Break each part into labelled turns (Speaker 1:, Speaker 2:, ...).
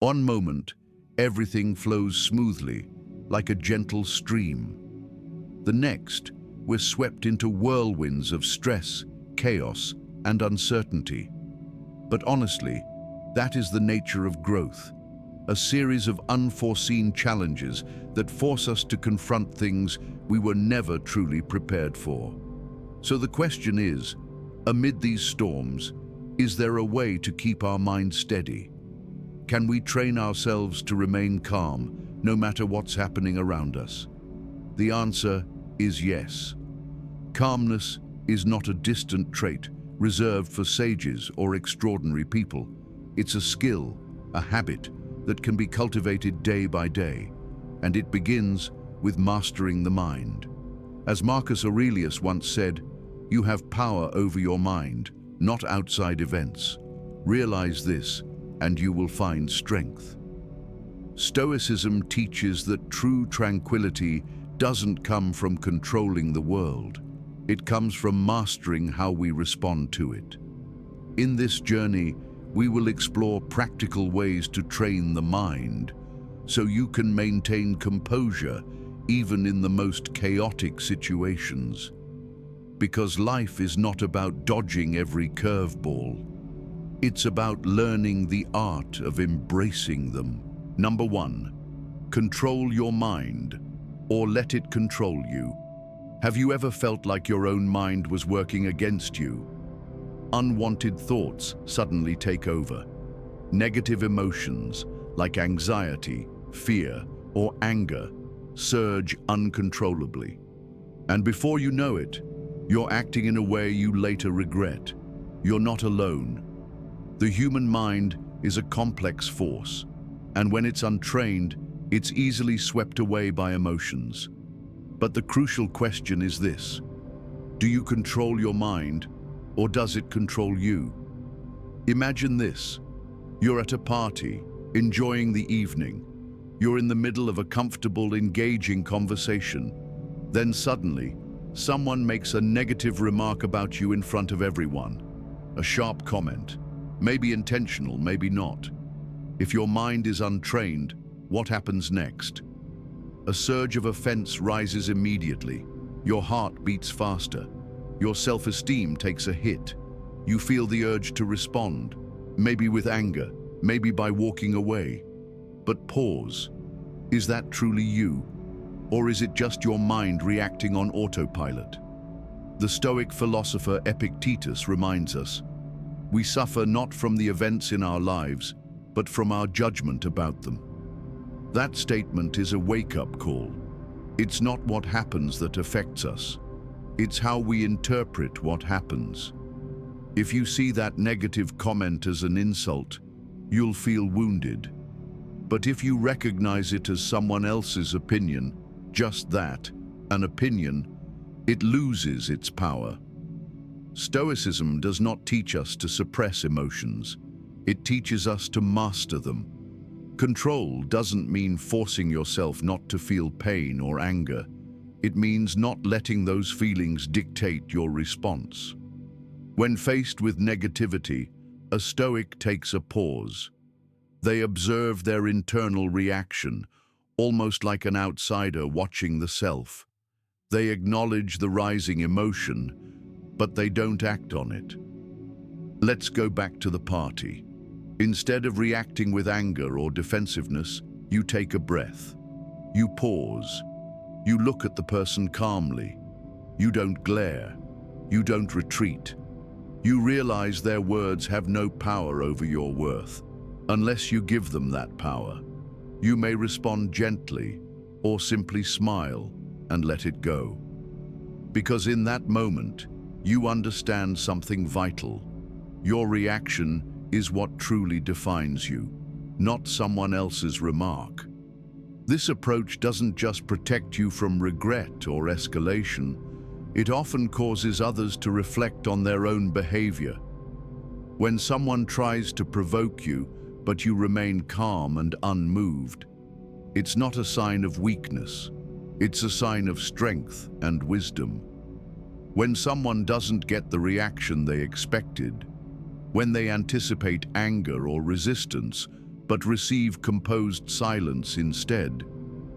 Speaker 1: One moment, everything flows smoothly, like a gentle stream. The next, we're swept into whirlwinds of stress, chaos, and uncertainty. But honestly, that is the nature of growth, a series of unforeseen challenges that force us to confront things we were never truly prepared for. So the question is, amid these storms, is there a way to keep our mind steady? Can we train ourselves to remain calm, no matter what's happening around us? The answer is yes. Calmness is not a distant trait reserved for sages or extraordinary people. It's a skill, a habit that can be cultivated day by day, and it begins with mastering the mind. As Marcus Aurelius once said, "You have power over your mind, not outside events. Realize this, and you will find strength." Stoicism teaches that true tranquility doesn't come from controlling the world. It comes from mastering how we respond to it. In this journey, we will explore practical ways to train the mind so you can maintain composure even in the most chaotic situations. Because life is not about dodging every curveball. It's about learning the art of embracing them. Number 1, control your mind, or let it control you. Have you ever felt like your own mind was working against you? Unwanted thoughts suddenly take over. Negative emotions, like anxiety, fear, or anger, surge uncontrollably. And before you know it, you're acting in a way you later regret. You're not alone. The human mind is a complex force, and when it's untrained, it's easily swept away by emotions. But the crucial question is this: do you control your mind, or does it control you? Imagine this. You're at a party, enjoying the evening. You're in the middle of a comfortable, engaging conversation. Then suddenly, someone makes a negative remark about you in front of everyone. A sharp comment, maybe intentional, maybe not. If your mind is untrained, what happens next? A surge of offense rises immediately. Your heart beats faster. Your self-esteem takes a hit. You feel the urge to respond, maybe with anger, maybe by walking away. But pause. Is that truly you? Or is it just your mind reacting on autopilot? The Stoic philosopher Epictetus reminds us, we suffer not from the events in our lives, but from our judgment about them. That statement is a wake-up call. It's not what happens that affects us. It's how we interpret what happens. If you see that negative comment as an insult, you'll feel wounded. But if you recognize it as someone else's opinion, just that, an opinion, it loses its power. Stoicism does not teach us to suppress emotions. It teaches us to master them. Control doesn't mean forcing yourself not to feel pain or anger. It means not letting those feelings dictate your response. When faced with negativity, a Stoic takes a pause. They observe their internal reaction, almost like an outsider watching the self. They acknowledge the rising emotion, but they don't act on it. Let's go back to the party. Instead of reacting with anger or defensiveness, you take a breath. You pause. You look at the person calmly. You don't glare. You don't retreat. You realize their words have no power over your worth, unless you give them that power. You may respond gently, or simply smile and let it go. Because in that moment, you understand something vital. Your reaction is what truly defines you, not someone else's remark. This approach doesn't just protect you from regret or escalation, it often causes others to reflect on their own behavior. When someone tries to provoke you, but you remain calm and unmoved, it's not a sign of weakness, it's a sign of strength and wisdom. When someone doesn't get the reaction they expected, when they anticipate anger or resistance, but receive composed silence instead,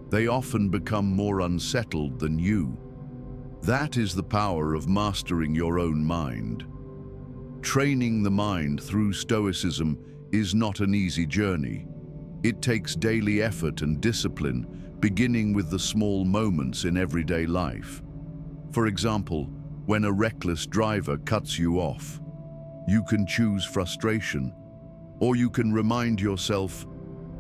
Speaker 1: they often become more unsettled than you. That is the power of mastering your own mind. Training the mind through Stoicism is not an easy journey. It takes daily effort and discipline, beginning with the small moments in everyday life. For example, when a reckless driver cuts you off, you can choose frustration, or you can remind yourself,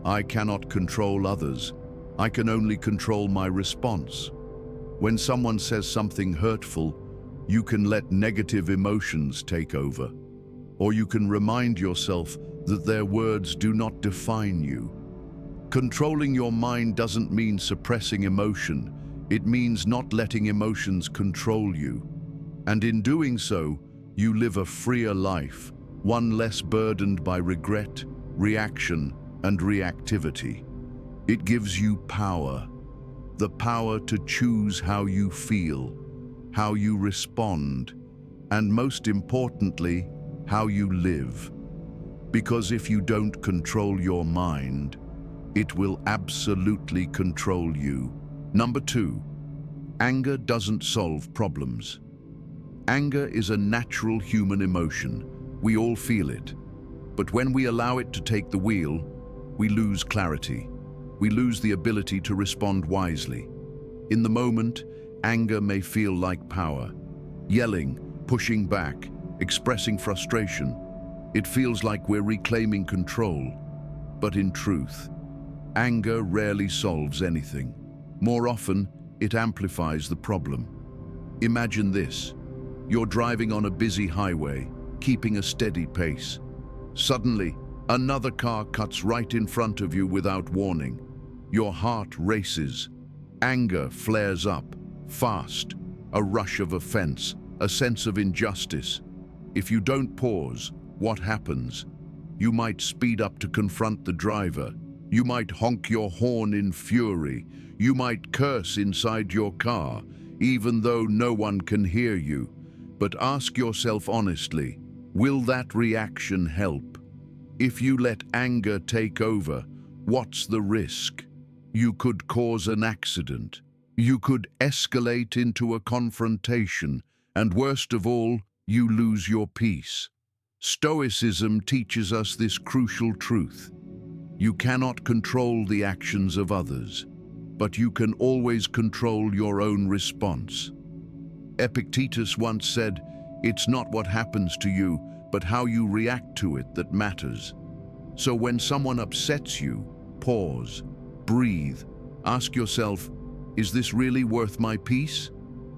Speaker 1: I cannot control others, I can only control my response. When someone says something hurtful, you can let negative emotions take over, or you can remind yourself that their words do not define you. Controlling your mind doesn't mean suppressing emotion, it means not letting emotions control you. And in doing so, you live a freer life, one less burdened by regret, reaction, and reactivity. It gives you power, the power to choose how you feel, how you respond, and most importantly, how you live. Because if you don't control your mind, it will absolutely control you. Number 2, anger doesn't solve problems. Anger is a natural human emotion. We all feel it. But when we allow it to take the wheel, we lose clarity. We lose the ability to respond wisely. In the moment, anger may feel like power. Yelling, pushing back, expressing frustration. It feels like we're reclaiming control. But in truth, anger rarely solves anything. More often, it amplifies the problem. Imagine this. You're driving on a busy highway, keeping a steady pace. Suddenly, another car cuts right in front of you without warning. Your heart races. Anger flares up, fast. A rush of offense, a sense of injustice. If you don't pause, what happens? You might speed up to confront the driver. You might honk your horn in fury. You might curse inside your car, even though no one can hear you. But ask yourself honestly, will that reaction help? If you let anger take over, what's the risk? You could cause an accident. You could escalate into a confrontation. And worst of all, you lose your peace. Stoicism teaches us this crucial truth. You cannot control the actions of others, but you can always control your own response. Epictetus once said, "It's not what happens to you, but how you react to it that matters." So when someone upsets you, pause, breathe, ask yourself, is this really worth my peace?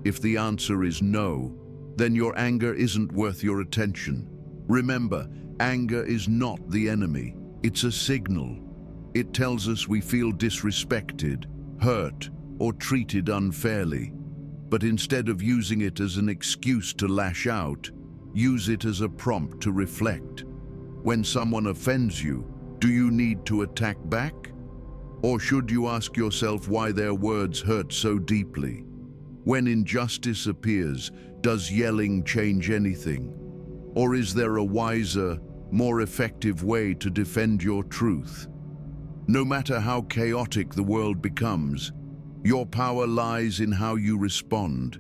Speaker 1: If the answer is no, then your anger isn't worth your attention. Remember, anger is not the enemy. It's a signal. It tells us we feel disrespected, hurt, or treated unfairly. But instead of using it as an excuse to lash out, use it as a prompt to reflect. When someone offends you, do you need to attack back? Or should you ask yourself why their words hurt so deeply? When injustice appears, does yelling change anything? Or is there a wiser, more effective way to defend your truth? No matter how chaotic the world becomes, your power lies in how you respond.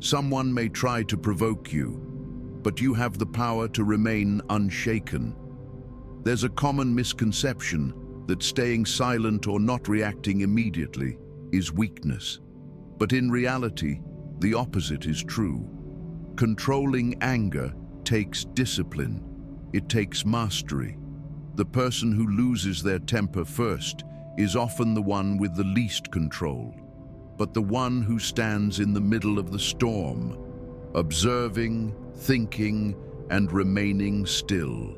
Speaker 1: Someone may try to provoke you, but you have the power to remain unshaken. There's a common misconception that staying silent or not reacting immediately is weakness. But in reality, the opposite is true. Controlling anger takes discipline. It takes mastery. The person who loses their temper first is often the one with the least control, but the one who stands in the middle of the storm, observing, thinking, and remaining still.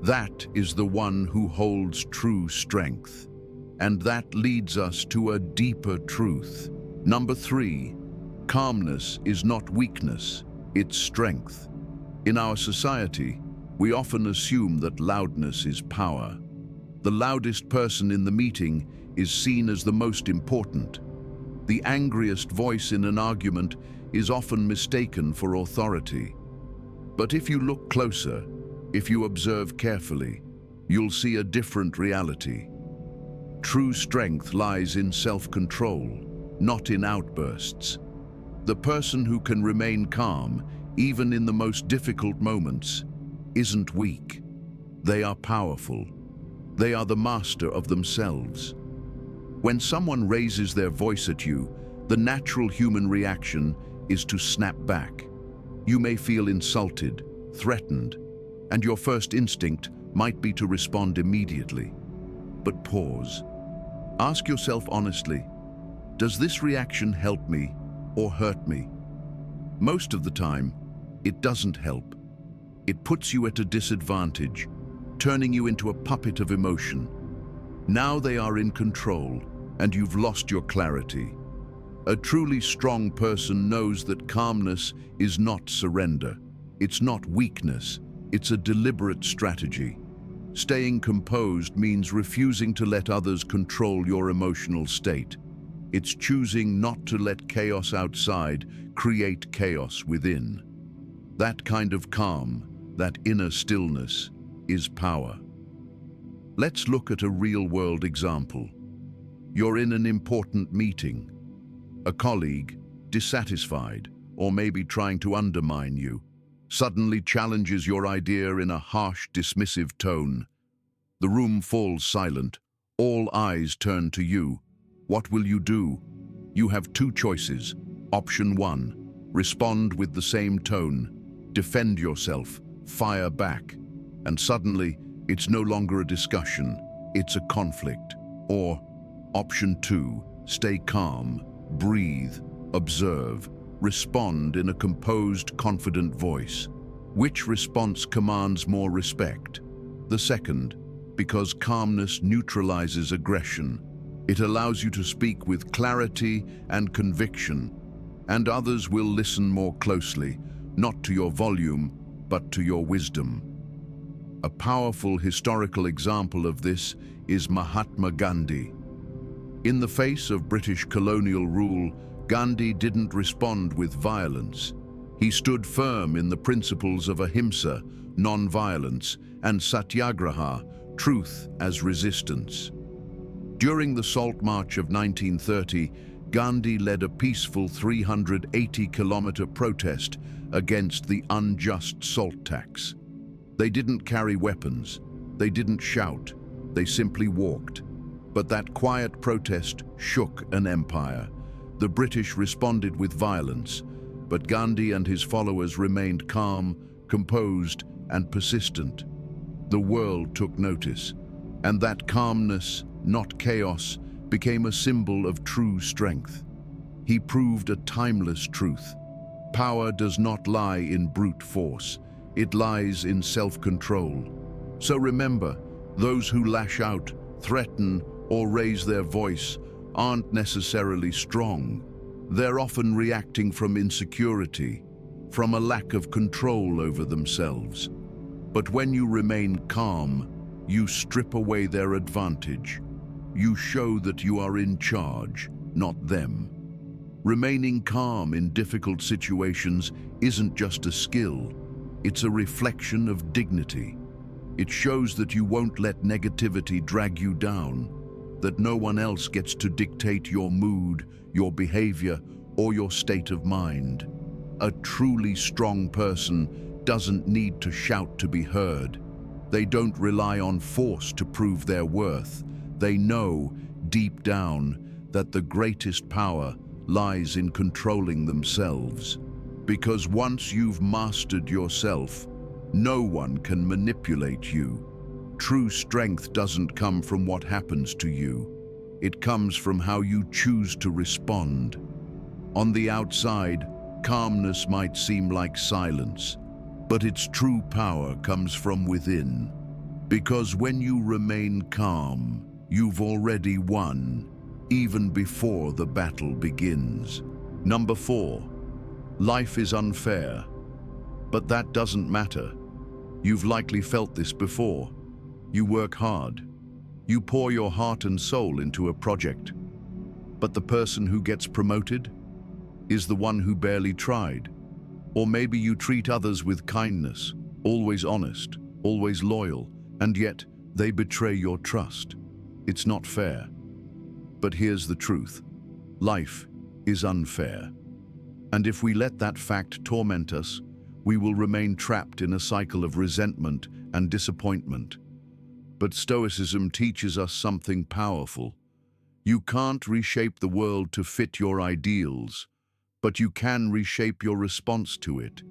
Speaker 1: That is the one who holds true strength. And that leads us to a deeper truth. Number 3, calmness is not weakness, it's strength. In our society, we often assume that loudness is power. The loudest person in the meeting is seen as the most important. The angriest voice in an argument is often mistaken for authority. But if you look closer, if you observe carefully, you'll see a different reality. True strength lies in self-control, not in outbursts. The person who can remain calm, even in the most difficult moments, isn't weak. They are powerful. They are the master of themselves. When someone raises their voice at you, the natural human reaction is to snap back. You may feel insulted, threatened, and your first instinct might be to respond immediately. But pause. Ask yourself honestly, does this reaction help me or hurt me? Most of the time, it doesn't help. It puts you at a disadvantage, turning you into a puppet of emotion. Now they are in control, and you've lost your clarity. A truly strong person knows that calmness is not surrender. It's not weakness. It's a deliberate strategy. Staying composed means refusing to let others control your emotional state. It's choosing not to let chaos outside create chaos within. That kind of calm, that inner stillness, is power. Let's look at a real-world example. You're in an important meeting. A colleague, dissatisfied, or maybe trying to undermine you, suddenly challenges your idea in a harsh, dismissive tone. The room falls silent. All eyes turn to you. What will you do? You have two choices. Option 1, respond with the same tone. Defend yourself, fire back. And suddenly, it's no longer a discussion, it's a conflict. Or, option 2, stay calm, breathe, observe, respond in a composed, confident voice. Which response commands more respect? The second, because calmness neutralizes aggression. It allows you to speak with clarity and conviction, and others will listen more closely, not to your volume, but to your wisdom. A powerful historical example of this is Mahatma Gandhi. In the face of British colonial rule, Gandhi didn't respond with violence. He stood firm in the principles of ahimsa, non-violence, and satyagraha, truth as resistance. During the Salt March of 1930, Gandhi led a peaceful 380-kilometer protest against the unjust salt tax. They didn't carry weapons, they didn't shout, they simply walked. But that quiet protest shook an empire. The British responded with violence, but Gandhi and his followers remained calm, composed, and persistent. The world took notice, and that calmness, not chaos, became a symbol of true strength. He proved a timeless truth. Power does not lie in brute force, it lies in self-control. So remember, those who lash out, threaten, or raise their voice aren't necessarily strong. They're often reacting from insecurity, from a lack of control over themselves. But when you remain calm, you strip away their advantage. You show that you are in charge, not them. Remaining calm in difficult situations isn't just a skill, it's a reflection of dignity. It shows that you won't let negativity drag you down, that no one else gets to dictate your mood, your behavior, or your state of mind. A truly strong person doesn't need to shout to be heard. They don't rely on force to prove their worth. They know, deep down, that the greatest power lies in controlling themselves. Because once you've mastered yourself, no one can manipulate you. True strength doesn't come from what happens to you. It comes from how you choose to respond. On the outside, calmness might seem like silence, but its true power comes from within. Because when you remain calm, you've already won, even before the battle begins. Number 4, life is unfair. But that doesn't matter. You've likely felt this before. You work hard. You pour your heart and soul into a project. But the person who gets promoted is the one who barely tried. Or maybe you treat others with kindness, always honest, always loyal, and yet They betray your trust. It's not fair. But here's the truth. Life is unfair. And if we let that fact torment us, we will remain trapped in a cycle of resentment and disappointment. But Stoicism teaches us something powerful. You can't reshape the world to fit your ideals, but you can reshape your response to it.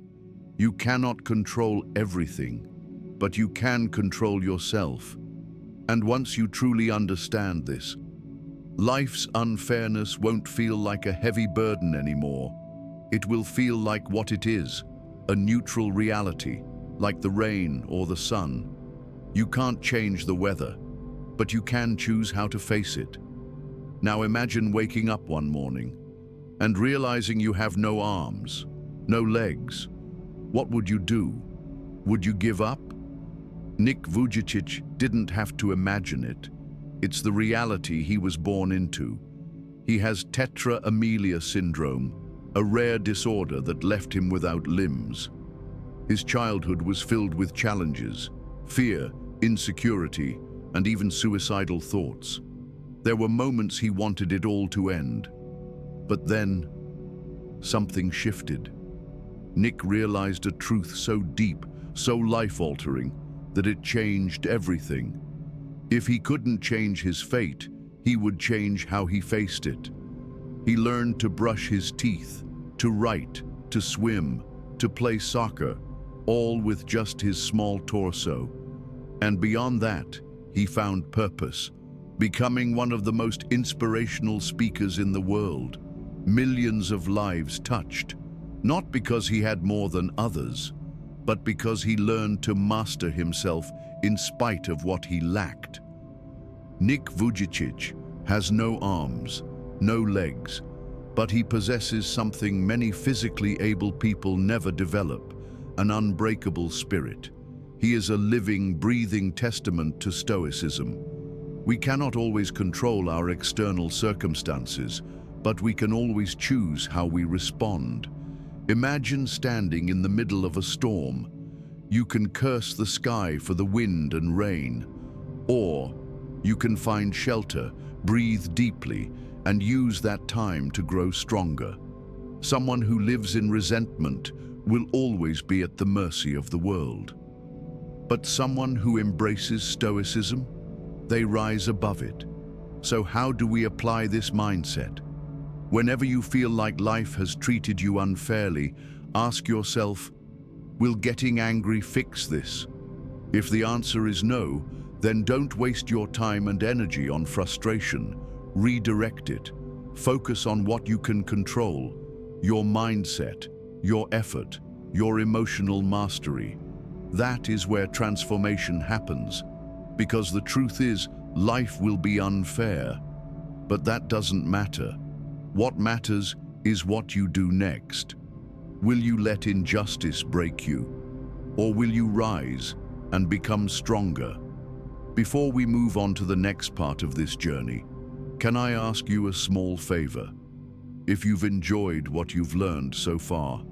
Speaker 1: You cannot control everything, but you can control yourself. And once you truly understand this, life's unfairness won't feel like a heavy burden anymore. It will feel like what it is, a neutral reality, like the rain or the sun. You can't change the weather, but you can choose how to face it. Now imagine waking up one morning and realizing you have no arms, no legs. What would you do? Would you give up? Nick Vujicic didn't have to imagine it. It's the reality he was born into. He has tetra amelia syndrome, a rare disorder that left him without limbs. His childhood was filled with challenges, fear, insecurity, and even suicidal thoughts. There were moments he wanted it all to end. But then, something shifted. Nick realized a truth so deep, so life-altering, that it changed everything. If he couldn't change his fate, he would change how he faced it. He learned to brush his teeth, to write, to swim, to play soccer, all with just his small torso. And beyond that, he found purpose, becoming one of the most inspirational speakers in the world. Millions of lives touched, not because he had more than others, but because he learned to master himself in spite of what he lacked. Nick Vujicic has no arms, no legs, but he possesses something many physically able people never develop, an unbreakable spirit. He is a living, breathing testament to Stoicism. We cannot always control our external circumstances, but we can always choose how we respond. Imagine standing in the middle of a storm. You can curse the sky for the wind and rain, or you can find shelter, breathe deeply, and use that time to grow stronger. Someone who lives in resentment will always be at the mercy of the world. But someone who embraces Stoicism, they rise above it. So how do we apply this mindset? Whenever you feel like life has treated you unfairly, ask yourself, will getting angry fix this? If the answer is no, then don't waste your time and energy on frustration. Redirect it. Focus on what you can control, your mindset, your effort, your emotional mastery. That is where transformation happens. Because the truth is, life will be unfair. But that doesn't matter. What matters is what you do next. Will you let injustice break you? Or will you rise and become stronger? Before we move on to the next part of this journey, can I ask you a small favor? If you've enjoyed what you've learned so far,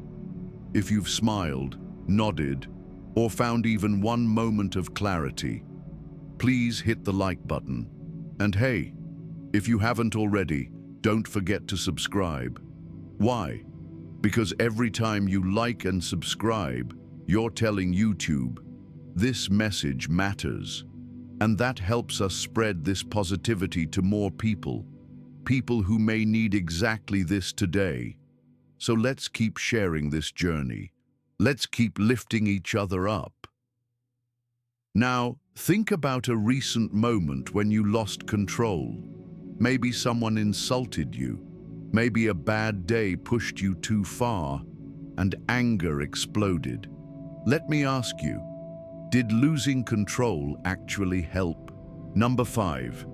Speaker 1: if you've smiled, nodded, or found even one moment of clarity, please hit the like button. And hey, if you haven't already, don't forget to subscribe. Why? Because every time you like and subscribe, you're telling YouTube, this message matters. And that helps us spread this positivity to more people who may need exactly this today. So let's keep sharing this journey. Let's keep lifting each other up. Now, think about a recent moment when you lost control. Maybe someone insulted you. Maybe a bad day pushed you too far, and anger exploded. Let me ask you, did losing control actually help? Number 5,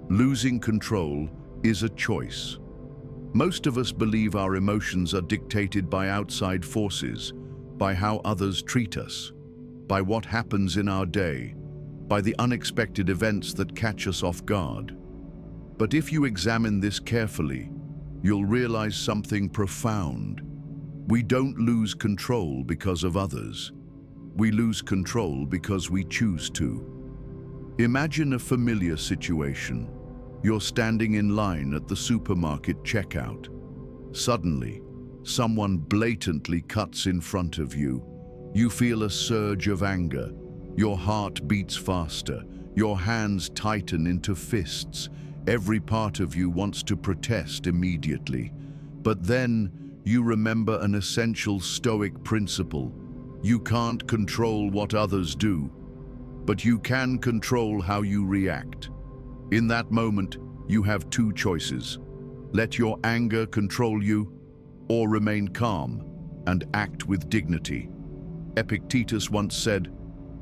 Speaker 1: losing control is a choice. Most of us believe our emotions are dictated by outside forces, by how others treat us, by what happens in our day, by the unexpected events that catch us off guard. But if you examine this carefully, you'll realize something profound. We don't lose control because of others. We lose control because we choose to. Imagine a familiar situation. You're standing in line at the supermarket checkout. Suddenly, someone blatantly cuts in front of you. You feel a surge of anger. Your heart beats faster. Your hands tighten into fists. Every part of you wants to protest immediately. But then you remember an essential Stoic principle. You can't control what others do, but you can control how you react. In that moment, you have two choices. Let your anger control you, or remain calm and act with dignity. Epictetus once said,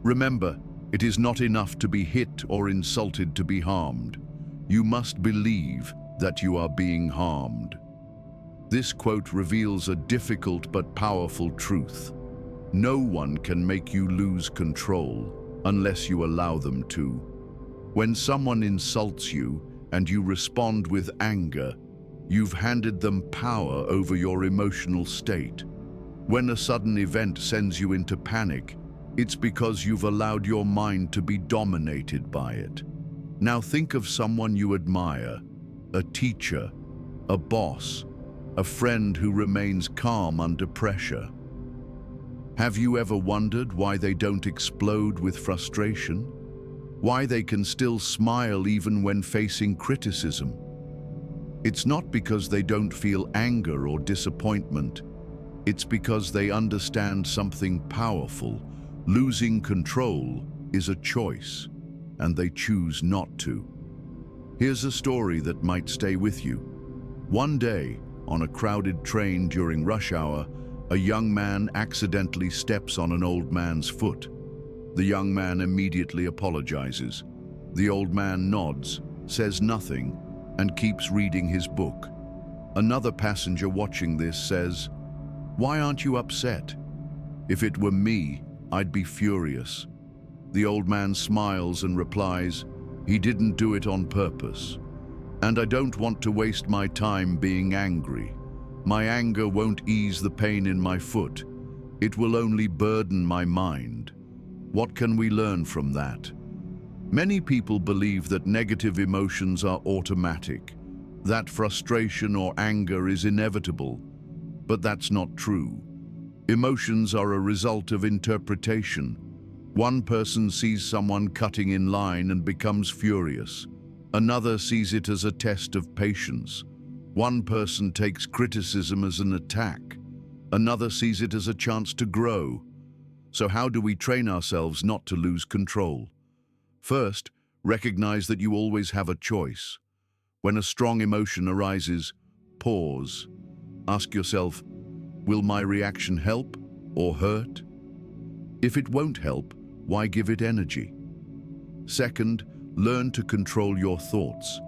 Speaker 1: "Remember, it is not enough to be hit or insulted to be harmed. You must believe that you are being harmed." This quote reveals a difficult but powerful truth. No one can make you lose control unless you allow them to. When someone insults you and you respond with anger, you've handed them power over your emotional state. When a sudden event sends you into panic, it's because you've allowed your mind to be dominated by it. Now think of someone you admire, a teacher, a boss, a friend who remains calm under pressure. Have you ever wondered why they don't explode with frustration? Why they can still smile even when facing criticism? It's not because they don't feel anger or disappointment. It's because they understand something powerful. Losing control is a choice, and they choose not to. Here's a story that might stay with you. One day, on a crowded train during rush hour, a young man accidentally steps on an old man's foot. The young man immediately apologizes. The old man nods, says nothing, and keeps reading his book. Another passenger watching this says, "Why aren't you upset? If it were me, I'd be furious." The old man smiles and replies, "He didn't do it on purpose. And I don't want to waste my time being angry. My anger won't ease the pain in my foot. It will only burden my mind." What can we learn from that? Many people believe that negative emotions are automatic, that frustration or anger is inevitable, but that's not true. Emotions are a result of interpretation. One person sees someone cutting in line and becomes furious. Another sees it as a test of patience. One person takes criticism as an attack. Another sees it as a chance to grow. So how do we train ourselves not to lose control? First, recognize that you always have a choice. When a strong emotion arises, pause. Ask yourself, will my reaction help or hurt? If it won't help, why give it energy? Second, learn to control your thoughts.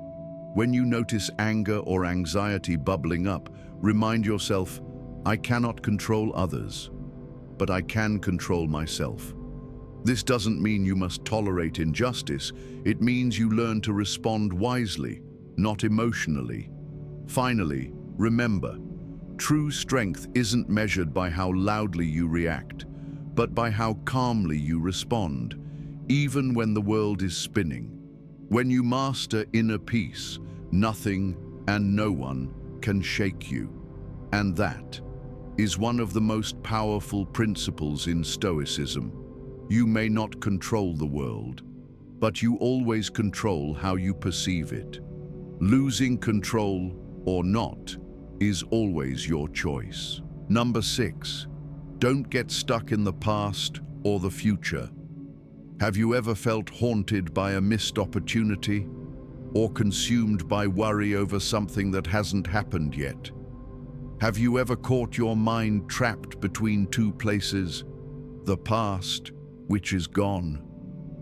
Speaker 1: When you notice anger or anxiety bubbling up, remind yourself, I cannot control others, but I can control myself. This doesn't mean you must tolerate injustice. It means you learn to respond wisely, not emotionally. Finally, remember, true strength isn't measured by how loudly you react, but by how calmly you respond, even when the world is spinning. When you master inner peace, nothing and no one can shake you. And that is one of the most powerful principles in Stoicism. You may not control the world, but you always control how you perceive it. Losing control or not is always your choice. Number 6, don't get stuck in the past or the future. Have you ever felt haunted by a missed opportunity or consumed by worry over something that hasn't happened yet? Have you ever caught your mind trapped between two places, the past, which is gone,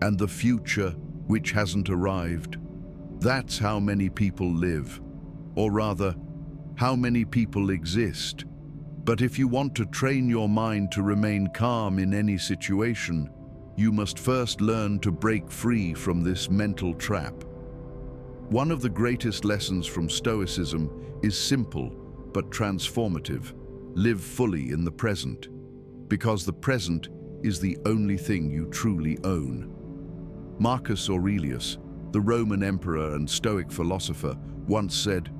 Speaker 1: and the future, which hasn't arrived? That's how many people live, or rather, how many people exist. But if you want to train your mind to remain calm in any situation, you must first learn to break free from this mental trap. One of the greatest lessons from Stoicism is simple but transformative. Live fully in the present, because the present is the only thing you truly own. Marcus Aurelius, the Roman emperor and Stoic philosopher, once said,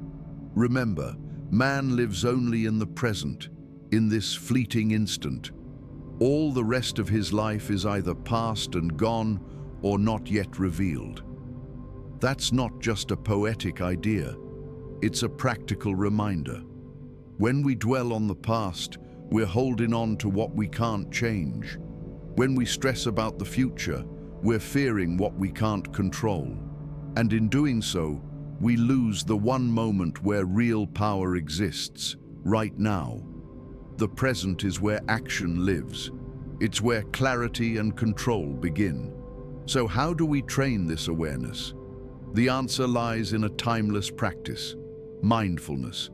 Speaker 1: "Remember, man lives only in the present, in this fleeting instant. All the rest of his life is either past and gone or not yet revealed." That's not just a poetic idea, it's a practical reminder. When we dwell on the past, we're holding on to what we can't change. When we stress about the future, we're fearing what we can't control. And in doing so, we lose the one moment where real power exists, right now. The present is where action lives. It's where clarity and control begin. So how do we train this awareness? The answer lies in a timeless practice, mindfulness.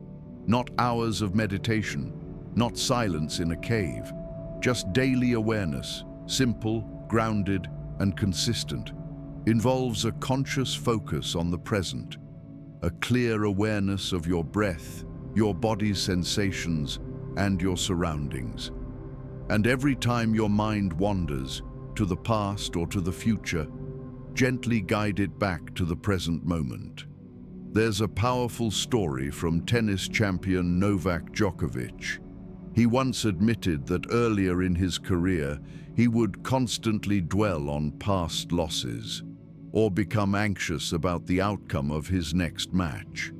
Speaker 1: Not hours of meditation, not silence in a cave, just daily awareness, simple, grounded, and consistent. Involves a conscious focus on the present, a clear awareness of your breath, your body's sensations, and your surroundings. And every time your mind wanders, to the past or to the future, gently guide it back to the present moment. There's a powerful story from tennis champion Novak Djokovic. He once admitted that earlier in his career, he would constantly dwell on past losses or become anxious about the outcome of his next match.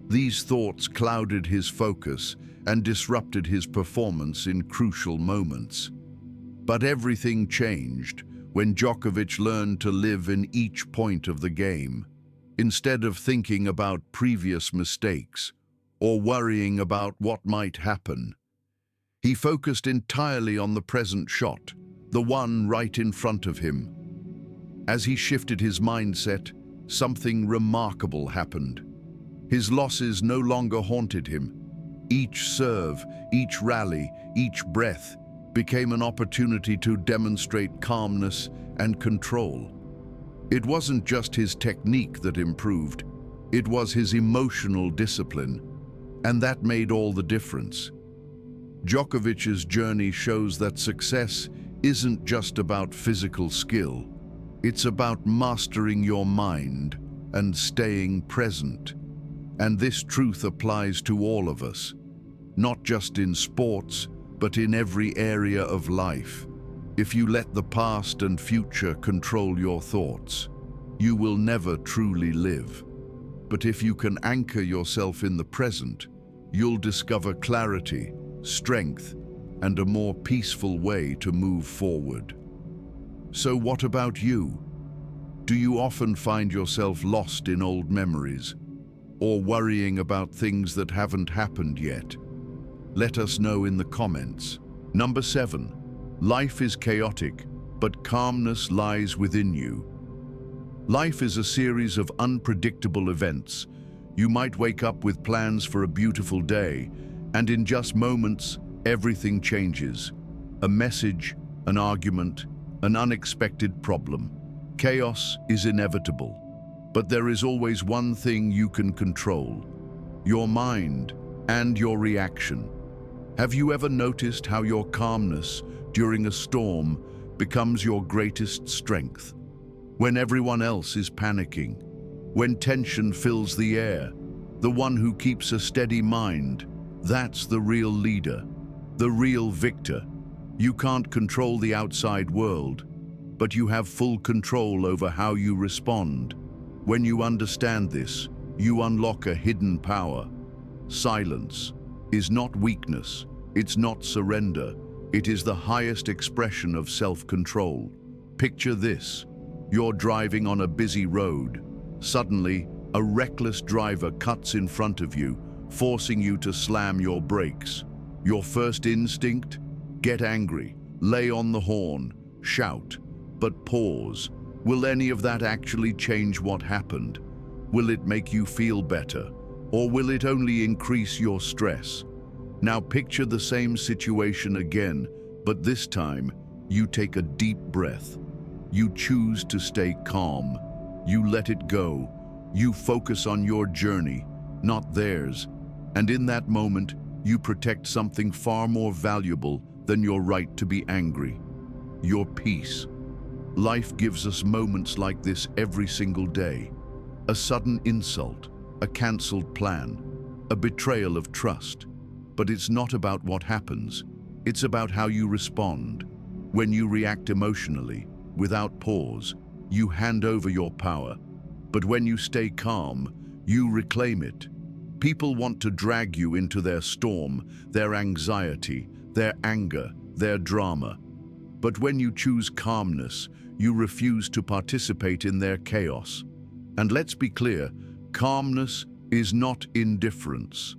Speaker 1: These thoughts clouded his focus and disrupted his performance in crucial moments. But everything changed when Djokovic learned to live in each point of the game. Instead of thinking about previous mistakes or worrying about what might happen, he focused entirely on the present shot, the one right in front of him. As he shifted his mindset, something remarkable happened. His losses no longer haunted him. Each serve, each rally, each breath became an opportunity to demonstrate calmness and control. It wasn't just his technique that improved, it was his emotional discipline, and that made all the difference. Djokovic's journey shows that success isn't just about physical skill, it's about mastering your mind and staying present. And this truth applies to all of us, not just in sports, but in every area of life. If you let the past and future control your thoughts, you will never truly live. But if you can anchor yourself in the present, you'll discover clarity, strength, and a more peaceful way to move forward. So what about you? Do you often find yourself lost in old memories, or worrying about things that haven't happened yet? Let us know in the comments. Number 7, life is chaotic, but calmness lies within you. Life is a series of unpredictable events. You might wake up with plans for a beautiful day, and in just moments, everything changes. A message, an argument, an unexpected problem. Chaos is inevitable, but there is always one thing you can control: your mind and your reaction. Have you ever noticed how your calmness during a storm becomes your greatest strength? When everyone else is panicking, when tension fills the air, the one who keeps a steady mind, that's the real leader, the real victor. You can't control the outside world, but you have full control over how you respond. When you understand this, you unlock a hidden power. Silence is not weakness, it's not surrender, it is the highest expression of self-control. Picture this: you're driving on a busy road. Suddenly, a reckless driver cuts in front of you, forcing you to slam your brakes. Your first instinct? Get angry, lay on the horn, shout. But pause. Will any of that actually change what happened? Will it make you feel better? Or will it only increase your stress? Now picture the same situation again, but this time you take a deep breath. You choose to stay calm. You let it go. You focus on your journey, not theirs. And in that moment, you protect something far more valuable than your right to be angry: your peace. Life gives us moments like this every single day. A sudden insult, a cancelled plan, a betrayal of trust. But it's not about what happens. It's about how you respond. When you react emotionally, without pause, you hand over your power. But when you stay calm, you reclaim it. People want to drag you into their storm, their anxiety, their anger, their drama. But when you choose calmness, you refuse to participate in their chaos. And let's be clear, calmness is not indifference.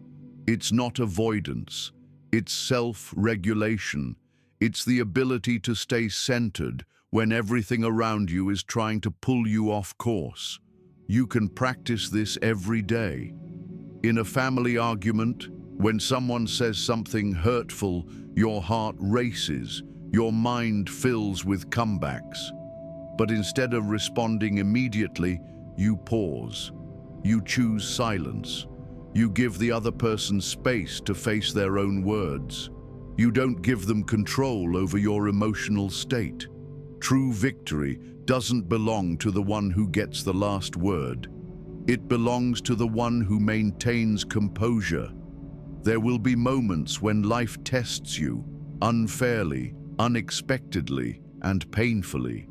Speaker 1: It's not avoidance. It's self-regulation. It's the ability to stay centered when everything around you is trying to pull you off course. You can practice this every day. In a family argument, when someone says something hurtful, your heart races, your mind fills with comebacks. But instead of responding immediately, you pause. You choose silence. You give the other person space to face their own words. You don't give them control over your emotional state. True victory doesn't belong to the one who gets the last word. It belongs to the one who maintains composure. There will be moments when life tests you, unfairly, unexpectedly, and painfully.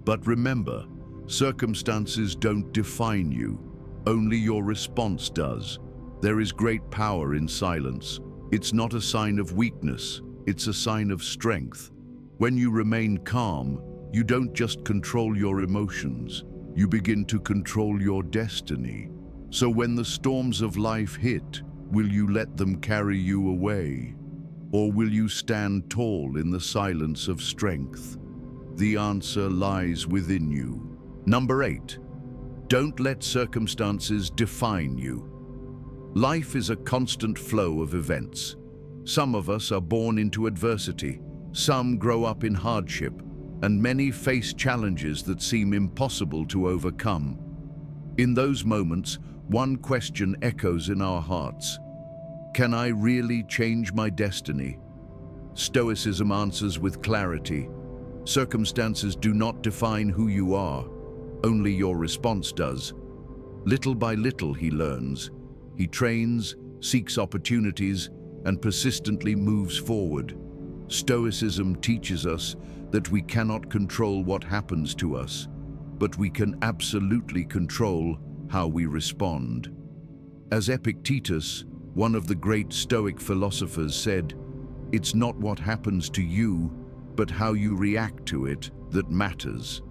Speaker 1: But remember, circumstances don't define you. Only your response does. There is great power in silence. It's not a sign of weakness, it's a sign of strength. When you remain calm, you don't just control your emotions, you begin to control your destiny. So when the storms of life hit, will you let them carry you away? Or will you stand tall in the silence of strength? The answer lies within you. Number 8, don't let circumstances define you. Life is a constant flow of events. Some of us are born into adversity, some grow up in hardship, and many face challenges that seem impossible to overcome. In those moments, one question echoes in our hearts. Can I really change my destiny? Stoicism answers with clarity. Circumstances do not define who you are, only your response does. Little by little he learns. He trains, seeks opportunities, and persistently moves forward. Stoicism teaches us that we cannot control what happens to us, but we can absolutely control how we respond. As Epictetus, one of the great Stoic philosophers, said, "It's not what happens to you, but how you react to it that matters."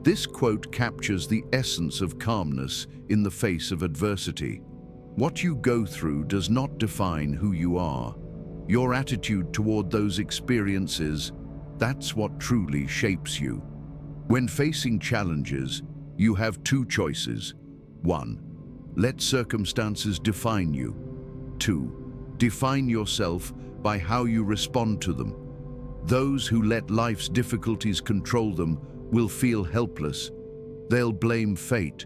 Speaker 1: This quote captures the essence of calmness in the face of adversity. What you go through does not define who you are. Your attitude toward those experiences, that's what truly shapes you. When facing challenges, you have two choices. 1. Let circumstances define you. 2. Define yourself by how you respond to them. Those who let life's difficulties control them will feel helpless. They'll blame fate.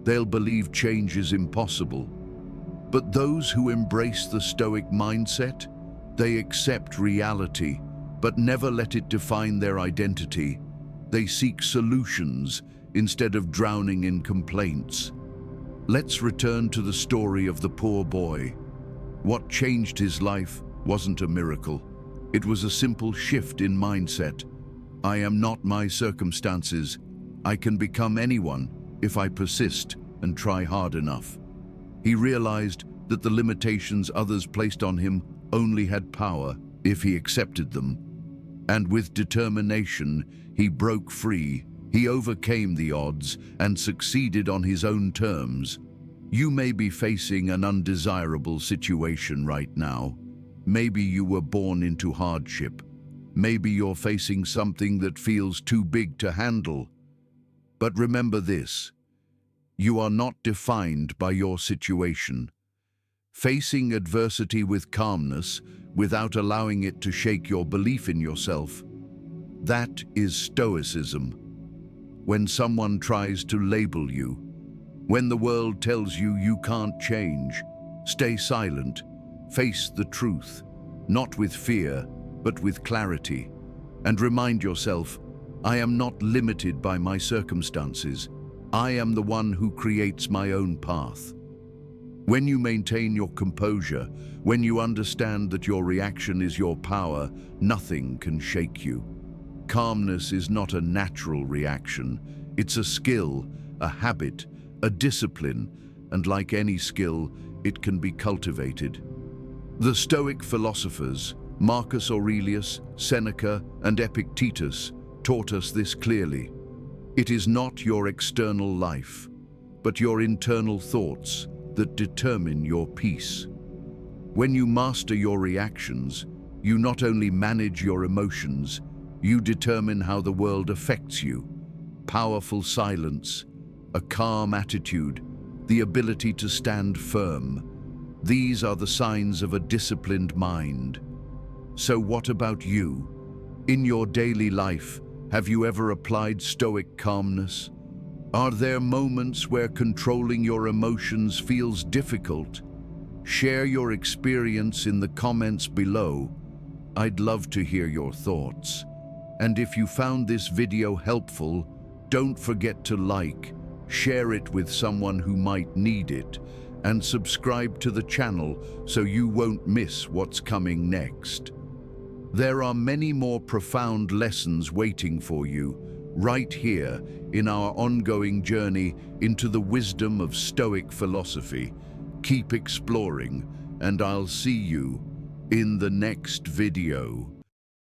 Speaker 1: They'll believe change is impossible. But those who embrace the Stoic mindset, they accept reality, but never let it define their identity. They seek solutions instead of drowning in complaints. Let's return to the story of the poor boy. What changed his life wasn't a miracle. It was a simple shift in mindset. I am not my circumstances. I can become anyone if I persist and try hard enough. He realized that the limitations others placed on him only had power if he accepted them. And with determination, he broke free. He overcame the odds and succeeded on his own terms. You may be facing an undesirable situation right now. Maybe you were born into hardship. Maybe you're facing something that feels too big to handle. But remember this: you are not defined by your situation. Facing adversity with calmness, without allowing it to shake your belief in yourself, that is Stoicism. When someone tries to label you, when the world tells you you can't change, stay silent, face the truth, not with fear, but with clarity, and remind yourself, I am not limited by my circumstances. I am the one who creates my own path. When you maintain your composure, when you understand that your reaction is your power, nothing can shake you. Calmness is not a natural reaction. It's a skill, a habit, a discipline, and like any skill, it can be cultivated. The Stoic philosophers, Marcus Aurelius, Seneca, and Epictetus, taught us this clearly. It is not your external life, but your internal thoughts that determine your peace. When you master your reactions, you not only manage your emotions, you determine how the world affects you. Powerful silence, a calm attitude, the ability to stand firm. These are the signs of a disciplined mind. So what about you? In your daily life, have you ever applied Stoic calmness? Are there moments where controlling your emotions feels difficult? Share your experience in the comments below. I'd love to hear your thoughts. And if you found this video helpful, don't forget to like, share it with someone who might need it, and subscribe to the channel so you won't miss what's coming next. There are many more profound lessons waiting for you right here in our ongoing journey into the wisdom of Stoic philosophy. Keep exploring, and I'll see you in the next video.